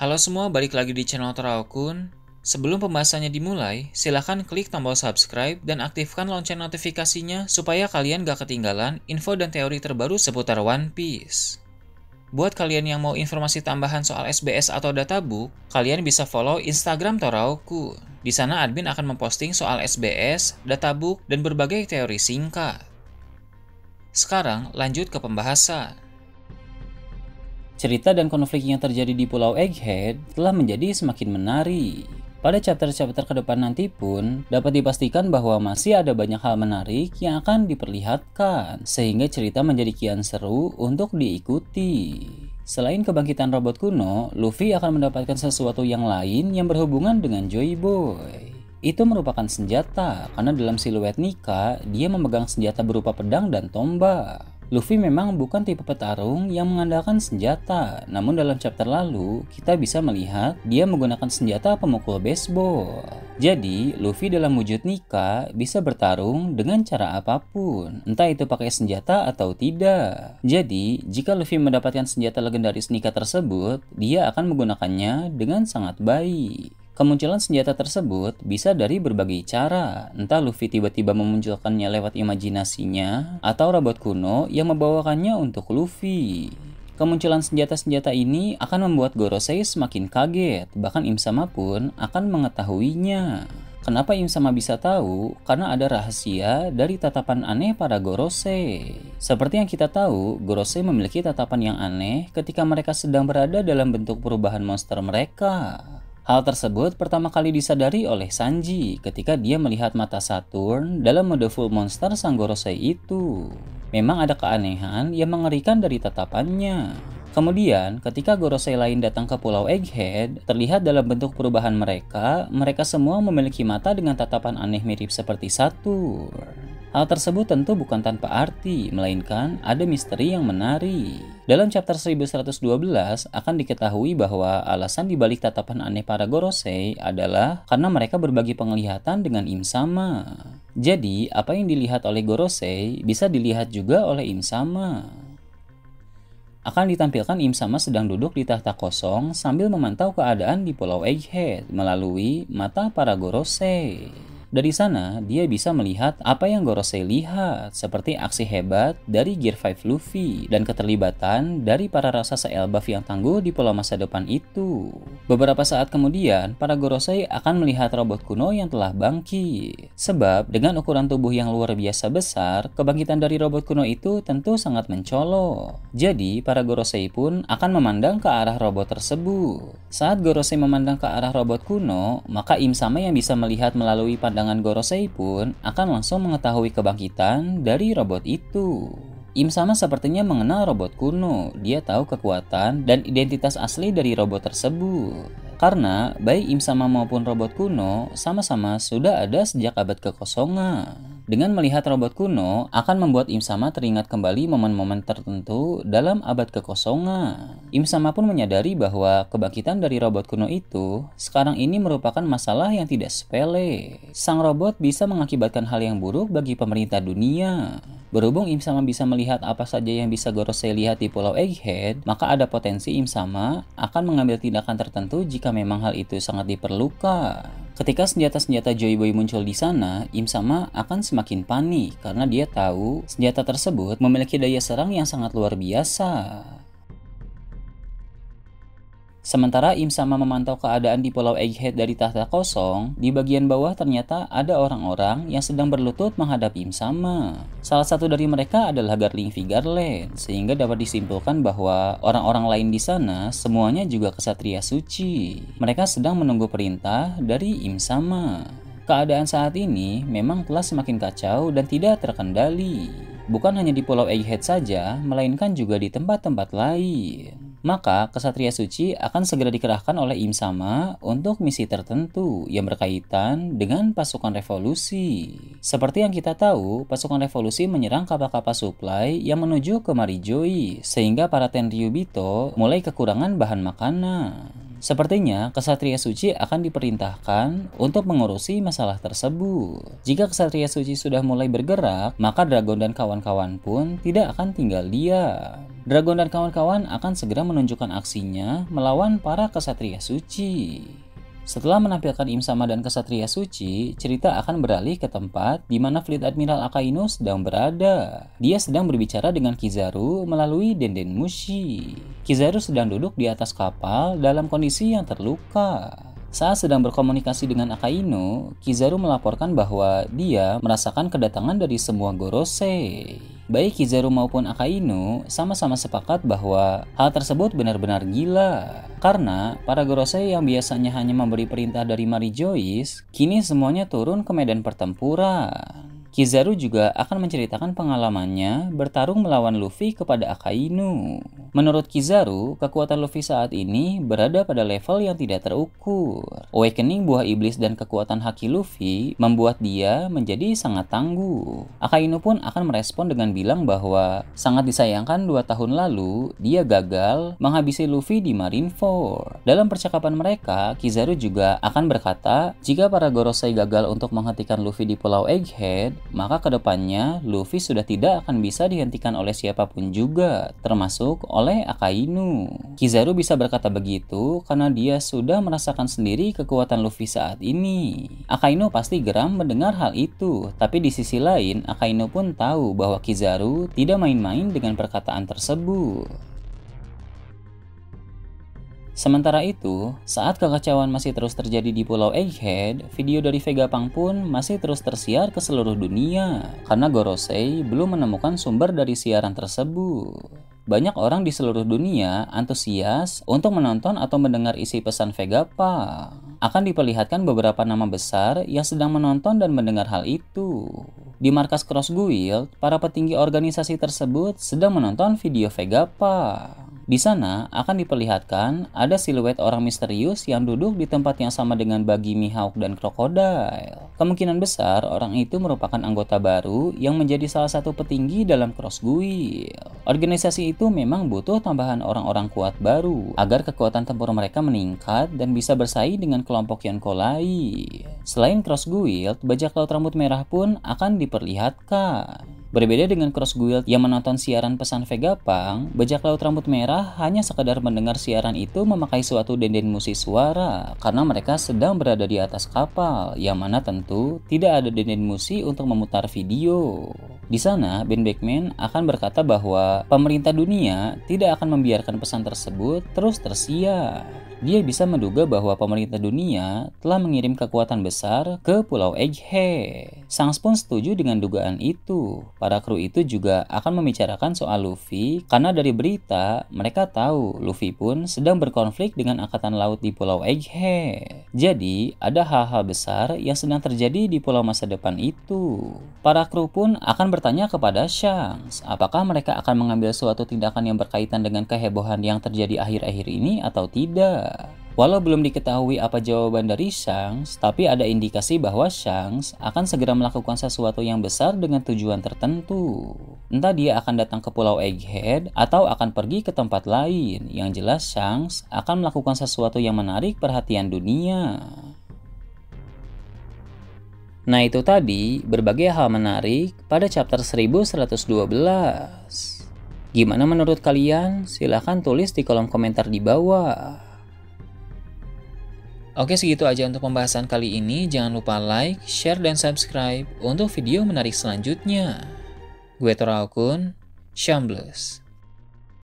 Halo semua, balik lagi di channel Toraokun. Sebelum pembahasannya dimulai, silahkan klik tombol subscribe dan aktifkan lonceng notifikasinya supaya kalian gak ketinggalan info dan teori terbaru seputar One Piece. Buat kalian yang mau informasi tambahan soal SBS atau databook, kalian bisa follow Instagram Toraokun. Di sana admin akan memposting soal SBS, databook, dan berbagai teori singkat. Sekarang lanjut ke pembahasan. Cerita dan konflik yang terjadi di Pulau Egghead telah menjadi semakin menarik. Pada chapter-chapter ke depan nanti pun dapat dipastikan bahwa masih ada banyak hal menarik yang akan diperlihatkan, sehingga cerita menjadi kian seru untuk diikuti. Selain kebangkitan robot kuno, Luffy akan mendapatkan sesuatu yang lain yang berhubungan dengan Joy Boy. Itu merupakan senjata, karena dalam siluet Nika, dia memegang senjata berupa pedang dan tombak. Luffy memang bukan tipe petarung yang mengandalkan senjata, namun dalam chapter lalu kita bisa melihat dia menggunakan senjata pemukul baseball. Jadi, Luffy dalam wujud Nika bisa bertarung dengan cara apapun, entah itu pakai senjata atau tidak. Jadi, jika Luffy mendapatkan senjata legendaris Nika tersebut, dia akan menggunakannya dengan sangat baik. Kemunculan senjata tersebut bisa dari berbagai cara, entah Luffy tiba-tiba memunculkannya lewat imajinasinya, atau robot kuno yang membawakannya untuk Luffy. Kemunculan senjata-senjata ini akan membuat Gorosei semakin kaget, bahkan Im Sama pun akan mengetahuinya. Kenapa Im Sama bisa tahu? Karena ada rahasia dari tatapan aneh para Gorosei. Seperti yang kita tahu, Gorosei memiliki tatapan yang aneh ketika mereka sedang berada dalam bentuk perubahan monster mereka. Hal tersebut pertama kali disadari oleh Sanji ketika dia melihat mata Saturn dalam mode full monster sang Gorosei itu. Memang ada keanehan yang mengerikan dari tatapannya. Kemudian, ketika Gorosei lain datang ke Pulau Egghead, terlihat dalam bentuk perubahan mereka semua memiliki mata dengan tatapan aneh mirip seperti Saturn. Hal tersebut tentu bukan tanpa arti, melainkan ada misteri yang menarik. Dalam chapter 1112 akan diketahui bahwa alasan dibalik tatapan aneh para Gorosei adalah karena mereka berbagi penglihatan dengan Im Sama. Jadi, apa yang dilihat oleh Gorosei bisa dilihat juga oleh Im Sama. Akan ditampilkan Im Sama sedang duduk di tahta kosong sambil memantau keadaan di Pulau Egghead melalui mata para Gorosei. Dari sana, dia bisa melihat apa yang Gorosei lihat, seperti aksi hebat dari Gear 5 Luffy dan keterlibatan dari para raksasa Elbaf yang tangguh di pulau masa depan itu. Beberapa saat kemudian, para Gorosei akan melihat robot kuno yang telah bangkit. Sebab, dengan ukuran tubuh yang luar biasa besar, kebangkitan dari robot kuno itu tentu sangat mencolok. Jadi, para Gorosei pun akan memandang ke arah robot tersebut. Saat Gorosei memandang ke arah robot kuno, maka Im Sama yang bisa melihat melalui pandangan Gorosei pun akan langsung mengetahui kebangkitan dari robot itu. Im Sama sepertinya mengenal robot kuno. Dia tahu kekuatan dan identitas asli dari robot tersebut. Karena baik Im Sama maupun robot kuno sama-sama sudah ada sejak abad kekosongan. Dengan melihat robot kuno akan membuat Im Sama teringat kembali momen-momen tertentu dalam abad kekosongan. Im Sama pun menyadari bahwa kebangkitan dari robot kuno itu sekarang ini merupakan masalah yang tidak sepele. Sang robot bisa mengakibatkan hal yang buruk bagi pemerintah dunia. Berhubung Im Sama bisa melihat apa saja yang bisa Gorosei lihat di Pulau Egghead, maka ada potensi Im Sama akan mengambil tindakan tertentu jika memang hal itu sangat diperlukan. Ketika senjata-senjata Joy Boy muncul di sana, Im Sama akan semakin panik karena dia tahu senjata tersebut memiliki daya serang yang sangat luar biasa. Sementara Im Sama memantau keadaan di Pulau Egghead dari tahta kosong, di bagian bawah ternyata ada orang-orang yang sedang berlutut menghadap Im Sama. Salah satu dari mereka adalah Garling Vigarland, sehingga dapat disimpulkan bahwa orang-orang lain di sana semuanya juga kesatria suci. Mereka sedang menunggu perintah dari Im Sama. Keadaan saat ini memang telah semakin kacau dan tidak terkendali. Bukan hanya di Pulau Egghead saja, melainkan juga di tempat-tempat lain. Maka kesatria suci akan segera dikerahkan oleh Im Sama untuk misi tertentu yang berkaitan dengan pasukan revolusi. Seperti yang kita tahu, pasukan revolusi menyerang kapal-kapal supply yang menuju ke Marijoi, sehingga para Tenryubito mulai kekurangan bahan makanan. Sepertinya Ksatria Suci akan diperintahkan untuk mengurusi masalah tersebut. Jika Ksatria Suci sudah mulai bergerak, maka Dragon dan kawan-kawan pun tidak akan tinggal diam. Dragon dan kawan-kawan akan segera menunjukkan aksinya melawan para Ksatria Suci. Setelah menampilkan Im Sama dan Ksatria Suci, cerita akan beralih ke tempat di mana Fleet Admiral Akainu sedang berada. Dia sedang berbicara dengan Kizaru melalui Denden Mushi. Kizaru sedang duduk di atas kapal dalam kondisi yang terluka. Saat sedang berkomunikasi dengan Akainu, Kizaru melaporkan bahwa dia merasakan kedatangan dari semua Gorosei. Baik Kizaru maupun Akainu sama-sama sepakat bahwa hal tersebut benar-benar gila. Karena para Gorosei yang biasanya hanya memberi perintah dari Mary Joyce, kini semuanya turun ke medan pertempuran. Kizaru juga akan menceritakan pengalamannya bertarung melawan Luffy kepada Akainu. Menurut Kizaru, kekuatan Luffy saat ini berada pada level yang tidak terukur. Awakening buah iblis dan kekuatan haki Luffy membuat dia menjadi sangat tangguh. Akainu pun akan merespon dengan bilang bahwa sangat disayangkan 2 tahun lalu dia gagal menghabisi Luffy di Marineford. Dalam percakapan mereka, Kizaru juga akan berkata, jika para Gorosei gagal untuk menghentikan Luffy di Pulau Egghead, maka kedepannya Luffy sudah tidak akan bisa dihentikan oleh siapapun juga, termasuk oleh Akainu. Kizaru bisa berkata begitu karena dia sudah merasakan sendiri kekuatan Luffy saat ini. Akainu pasti geram mendengar hal itu, tapi di sisi lain Akainu pun tahu bahwa Kizaru tidak main-main dengan perkataan tersebut. Sementara itu, saat kekacauan masih terus terjadi di Pulau Egghead, video dari Vegapunk pun masih terus tersiar ke seluruh dunia karena Gorosei belum menemukan sumber dari siaran tersebut. Banyak orang di seluruh dunia antusias untuk menonton atau mendengar isi pesan Vegapunk. Akan diperlihatkan beberapa nama besar yang sedang menonton dan mendengar hal itu. Di markas Cross Guild, para petinggi organisasi tersebut sedang menonton video Vegapunk. Di sana akan diperlihatkan ada siluet orang misterius yang duduk di tempat yang sama dengan Buggy, Mihawk, dan Crocodile. Kemungkinan besar orang itu merupakan anggota baru yang menjadi salah satu petinggi dalam Cross Guild. Organisasi itu memang butuh tambahan orang-orang kuat baru agar kekuatan tempur mereka meningkat dan bisa bersaing dengan kelompok Yonko lain. Selain Cross Guild, bajak laut rambut merah pun akan diperlihatkan. Berbeda dengan Cross Guild yang menonton siaran pesan Vegapunk, bajak laut rambut merah hanya sekadar mendengar siaran itu memakai suatu denden musik suara karena mereka sedang berada di atas kapal, yang mana tentu tidak ada denden musik untuk memutar video. Di sana, Ben Beckman akan berkata bahwa pemerintah dunia tidak akan membiarkan pesan tersebut terus tersiar. Dia bisa menduga bahwa pemerintah dunia telah mengirim kekuatan besar ke Pulau Egghead. Shanks pun setuju dengan dugaan itu. Para kru itu juga akan membicarakan soal Luffy karena dari berita mereka tahu Luffy pun sedang berkonflik dengan angkatan laut di Pulau Egghead. Jadi ada hal-hal besar yang sedang terjadi di pulau masa depan itu. Para kru pun akan bertanya kepada Shanks apakah mereka akan mengambil suatu tindakan yang berkaitan dengan kehebohan yang terjadi akhir-akhir ini atau tidak. Walau belum diketahui apa jawaban dari Shanks, tapi ada indikasi bahwa Shanks akan segera melakukan sesuatu yang besar dengan tujuan tertentu. Entah dia akan datang ke Pulau Egghead atau akan pergi ke tempat lain. Yang jelas Shanks akan melakukan sesuatu yang menarik perhatian dunia. Nah itu tadi berbagai hal menarik pada chapter 1112. Gimana menurut kalian? Silahkan tulis di kolom komentar di bawah. Oke, segitu aja untuk pembahasan kali ini. Jangan lupa like, share, dan subscribe untuk video menarik selanjutnya. Gue Tora Okun, Shambles.